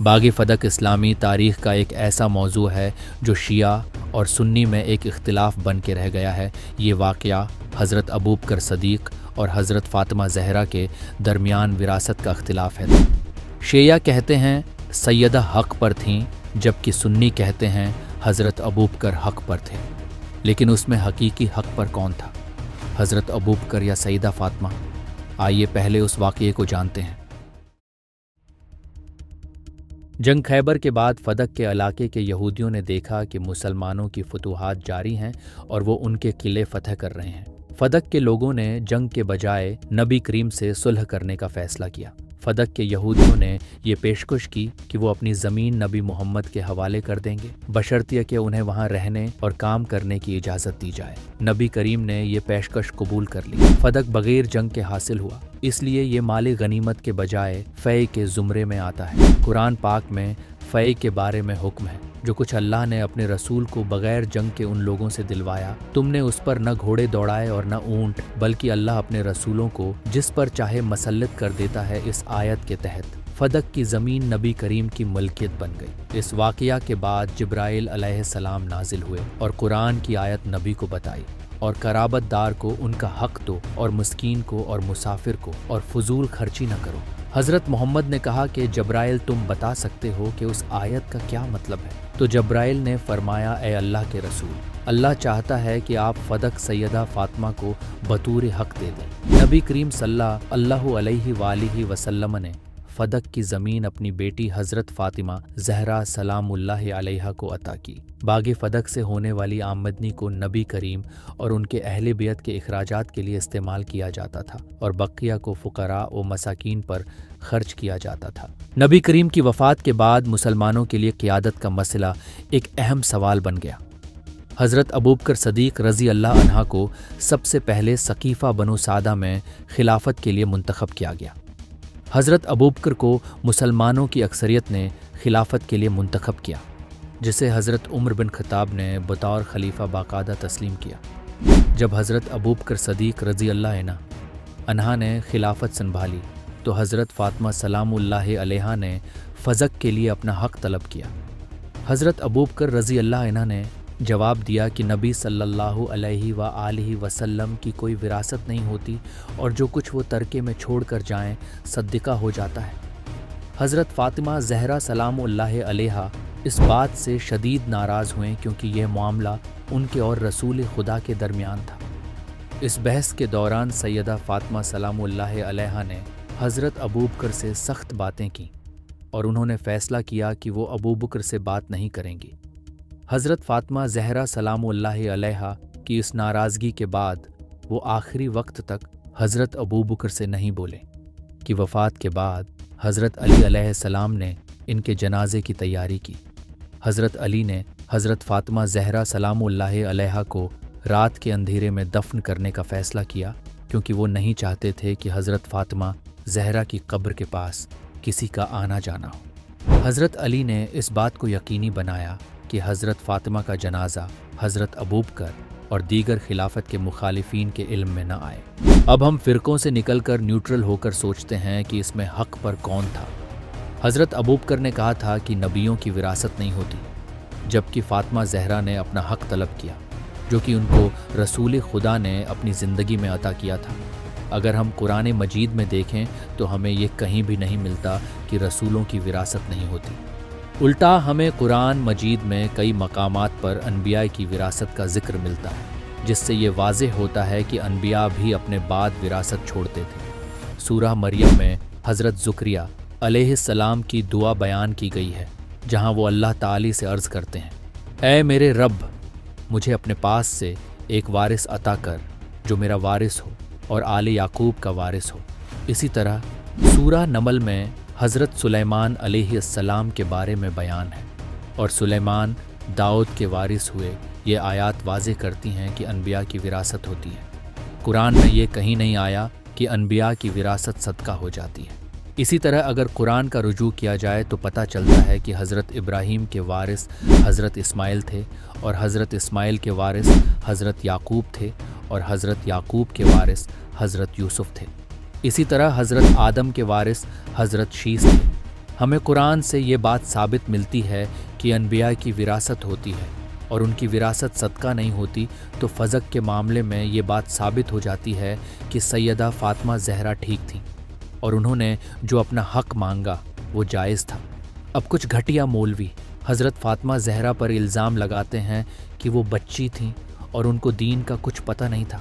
बाग़ फ़दक इस्लामी तारीख़ का एक ऐसा मौजू है जो शिया और सुन्नी में एक इख्तिलाफ बन के रह गया है। ये वाक़या हज़रत अबू बकर सदीक़ और हज़रत फ़ातिमा ज़हरा के दरमियान विरासत का इख्तिलाफ़ है। शिया कहते हैं सैयदा हक़ पर थीं, जबकि सुन्नी कहते हैं हज़रत अबू बकर हक़ पर थे। लेकिन उसमें हकीकी हक़ पर कौन था, हज़रत अबू बकर या सैयदा फ़ातिमा? आइए पहले उस वाक़ये को जानते हैं। जंग खैबर के बाद फ़दक के इलाके के यहूदियों ने देखा कि मुसलमानों की फतूहात जारी हैं और वो उनके किले फ़तह कर रहे हैं। फ़दक के लोगों ने जंग के बजाय नबी करीम से सुलह करने का फ़ैसला किया। फ़दक के यहूदियों ने ये पेशकश की कि वो अपनी ज़मीन नबी मोहम्मद के हवाले कर देंगे, बशर्ते कि उन्हें वहाँ रहने और काम करने की इजाज़त दी जाए। नबी करीम ने ये पेशकश कबूल कर ली। फ़दक बग़ैर जंग के हासिल हुआ, इसलिए ये माली गनीमत के बजाय फ़ै के ज़ुमरे में आता है। कुरान पाक में फ़ै के बारे में हुक्म है, जो कुछ अल्लाह ने अपने रसूल को बग़ैर जंग के उन लोगों से दिलवाया, तुमने उस पर न घोड़े दौड़ाए और न ऊँट, बल्कि अल्लाह अपने रसूलों को जिस पर चाहे मसल्लत कर देता है। इस आयत के तहत फ़दक की ज़मीन नबी करीम की मलकियत बन गई। इस वाक़या के बाद जिब्राइल अलैहिस्सलाम नाजिल हुए और कुरान की आयत नबी को बताई और कराबतदार को उनका हक़ दो और मस्कीन को और मुसाफिर को और फजूल खर्ची न करो। हज़रत मोहम्मद ने कहा कि जब्राइल तुम बता सकते हो कि उस आयत का क्या मतलब है? तो जब्राइल ने फरमाया, ए अल्लाह के रसूल, अल्लाह चाहता है कि आप फ़दक सैयदा फ़ातिमा को बतूर हक़ दे दें। नबी करीम सल्लल्लाहु अलैहि वसल्लम ने फ़दक की ज़मीन अपनी बेटी हज़रत फ़ातिमा ज़हरा सलामुल्लाहि अलैहा को अता की। बाग़ फ़दक से होने वाली आमदनी को नबी करीम और उनके अहले बेत के अखराजात के लिए इस्तेमाल किया जाता था और बक़िया को फ़ुक़रा व मसाकीन पर खर्च किया जाता था। नबी करीम की वफ़ात के बाद मुसलमानों के लिए क़ियादत का मसला एक अहम सवाल बन गया। हज़रत अबू बकर सदीक़ रज़ी अल्लाह अन्हा को सबसे पहले सक़ीफ़ा बनु सादा में खिलाफत के लिए मुंतख़ब किया गया। हज़रत अबू बकर को मुसलमानों की अक्सरियत ने खिलाफत के लिए मुंतख़ब किया, जिसे हज़रत उमर बिन ख़त्ताब ने बतौर खलीफा बाकायदा तस्लीम किया। जब हज़रत अबू बकर सदीक़ रज़ी अल्लाह अन्हा ने खिलाफत संभाली तो हज़रत फ़ातिमा सलामुल्लाहि अलैहा ने फ़दक के लिए अपना हक़ तलब किया। हज़रत अबू बकर रज़ी अल्लाह अन्हा ने जवाब दिया कि नबी सल्लल्लाहु अलैहि वसल्लम की कोई विरासत नहीं होती और जो कुछ वो तरके में छोड़ कर जाएं सद्दिक़ा हो जाता है। हज़रत फ़ातिमा ज़हरा सलामुल्लाहि अलैहा इस बात से शदीद नाराज़ हुए क्योंकि यह मामला उनके और रसूल खुदा के दरमियान था। इस बहस के दौरान सैयदा फ़ातिमा सलामुल्लाहि अलैहा ने हज़रत अबू बकर से सख्त बातें की और उन्होंने फ़ैसला किया कि वो अबू बकर से बात नहीं करेंगी। हज़रत फ़ातिमा ज़हरा सलामुल्लाहि अलैहा की इस नाराज़गी के बाद वो आखिरी वक्त तक हज़रत अबू बकर से नहीं बोले कि वफ़ात के बाद हज़रत अली अलैहिस्सलाम ने इनके जनाजे की तैयारी की। हज़रत अली ने हज़रत फ़ातिमा ज़हरा सलामुल्लाहि अलैहा को रात के अंधेरे में दफन करने का फ़ैसला किया, क्योंकि वो नहीं चाहते थे कि हज़रत फ़ातिमा ज़हरा की कब्र के पास किसी का आना जाना हो। हज़रत अली ने इस बात को यकीनी बनाया कि हज़रत फ़ातिमा का जनाजा हज़रत अबू बकर और दीगर खिलाफत के मुखालिफीन के इल्म में न आए। अब हम फ़िरक़ों से निकलकर न्यूट्रल होकर सोचते हैं कि इसमें हक़ पर कौन था। हज़रत अबू बकर ने कहा था कि नबियों की विरासत नहीं होती, जबकि फ़ातिमा ज़हरा ने अपना हक़ तलब किया, जो कि उनको रसूल खुदा ने अपनी ज़िंदगी में अता किया था। अगर हम कुरान मजीद में देखें तो हमें ये कहीं भी नहीं मिलता कि रसूलों की विरासत नहीं होती। उल्टा हमें कुरान मजीद में कई मकामात पर अनबिया की विरासत का ज़िक्र मिलता है, जिससे ये वाज़ेह होता है कि अनबिया भी अपने बाद विरासत छोड़ते थे। सूरह मरियम में हज़रत ज़ुकरिया अलैहिस्सलाम की दुआ बयान की गई है, जहाँ वो अल्लाह ताली से अर्ज़ करते हैं, ऐ मेरे रब, मुझे अपने पास से एक वारिस अता कर जो मेरा वारिस हो और आले याकूब का वारिस हो। इसी तरह सूरह नमल में हज़रत सुलेमान अलैहिस्सलाम के बारे में बयान है और सुलेमान दाऊद के वारिस हुए। ये आयत वाज़ेह करती हैं कि अनबिया की विरासत होती है। कुरान में ये कहीं नहीं आया कि अनबिया की विरासत सदका हो जाती है। इसी तरह अगर कुरान का रुजू किया जाए तो पता चलता है कि हज़रत इब्राहीम के वारिस हज़रत इस्माइल थे और हज़रत इस्माइल के वारिस हज़रत याकूब थे और हज़रत याकूब के वारिस हज़रत यूसुफ थे। इसी तरह हज़रत आदम के वारिस हज़रत शीस थे ہمیں قرآن سے یہ بات ثابت ملتی ہے کہ انبیاء کی وراثت ہوتی ہے اور ان کی وراثت صدقہ نہیں ہوتی، تو فضق کے معاملے میں یہ بات ثابت ہو جاتی ہے کہ سیدہ فاطمہ زہرا ٹھیک تھیں اور انہوں نے جو اپنا حق مانگا وہ جائز تھا۔ اب کچھ گھٹیا مولوی حضرت فاطمہ زہرا پر الزام لگاتے ہیں کہ وہ بچی تھیں اور ان کو دین کا کچھ پتہ نہیں تھا،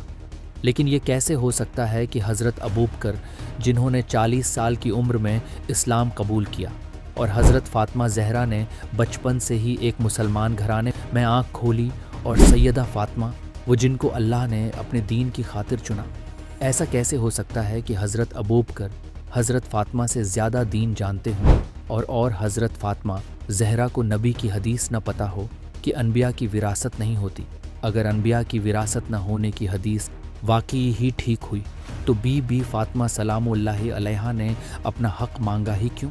لیکن یہ کیسے ہو سکتا ہے کہ حضرت ابوبکر جنہوں نے 40 سال کی عمر میں اسلام قبول کیا اور حضرت فاطمہ زہرا نے بچپن سے ہی ایک مسلمان گھرانے میں آنکھ کھولی، اور سیدہ فاطمہ وہ جن کو اللہ نے اپنے دین کی خاطر چنا، ایسا کیسے ہو سکتا ہے کہ حضرت ابوبکر حضرت فاطمہ سے زیادہ دین جانتے ہوں اور حضرت فاطمہ زہرا کو نبی کی حدیث نہ پتہ ہو کہ انبیاء کی وراثت نہیں ہوتی؟ اگر انبیاء کی وراثت نہ ہونے کی حدیث واقعی ہی ٹھیک ہوئی تو بی فاطمہ سلام اللہ علیہا نے اپنا حق مانگا ہی کیوں؟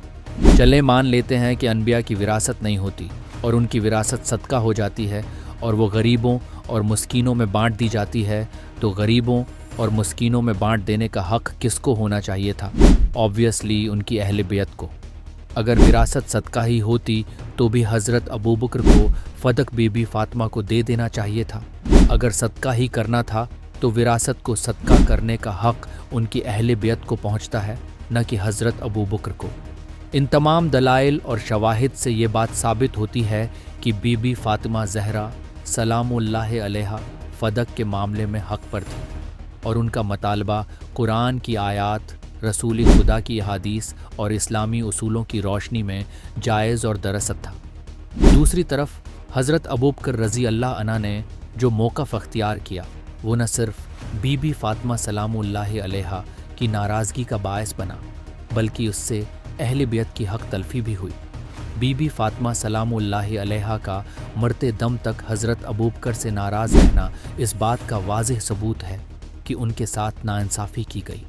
چلے مان لیتے ہیں کہ انبیاء کی وراثت نہیں ہوتی اور ان کی وراثت صدقہ ہو جاتی ہے اور وہ غریبوں اور مسکینوں میں بانٹ دی جاتی ہے، تو غریبوں اور مسکینوں میں بانٹ دینے کا حق کس کو ہونا چاہیے تھا؟ آبویسلی ان کی اہل بیت کو۔ اگر وراثت صدقہ ہی ہوتی تو بھی حضرت ابوبکر کو فدق بی بی فاطمہ کو دے دینا چاہیے تھا۔ اگر صدقہ ہی کرنا تھا تو وراثت کو صدقہ کرنے کا حق ان کی اہل بیت کو پہنچتا ہے، نہ کہ حضرت ابوبکر کو۔ ان تمام دلائل اور شواہد سے یہ بات ثابت ہوتی ہے کہ بی بی فاطمہ زہرا سلام اللہ علیہا فدق کے معاملے میں حق پر تھی، اور ان کا مطالبہ قرآن کی آیات، رسول خدا کی احادیث اور اسلامی اصولوں کی روشنی میں جائز اور درست تھا۔ دوسری طرف حضرت ابوبکر رضی اللہ عنہ نے جو موقف اختیار کیا وہ نہ صرف بی بی فاطمہ سلام اللہ علیہا کی ناراضگی کا باعث بنا، بلکہ اس سے اہل بیت کی حق تلفی بھی ہوئی۔ بی بی فاطمہ سلام اللہ علیہا کا مرتے دم تک حضرت ابوبکر سے ناراض رہنا اس بات کا واضح ثبوت ہے کہ ان کے ساتھ ناانصافی کی گئی۔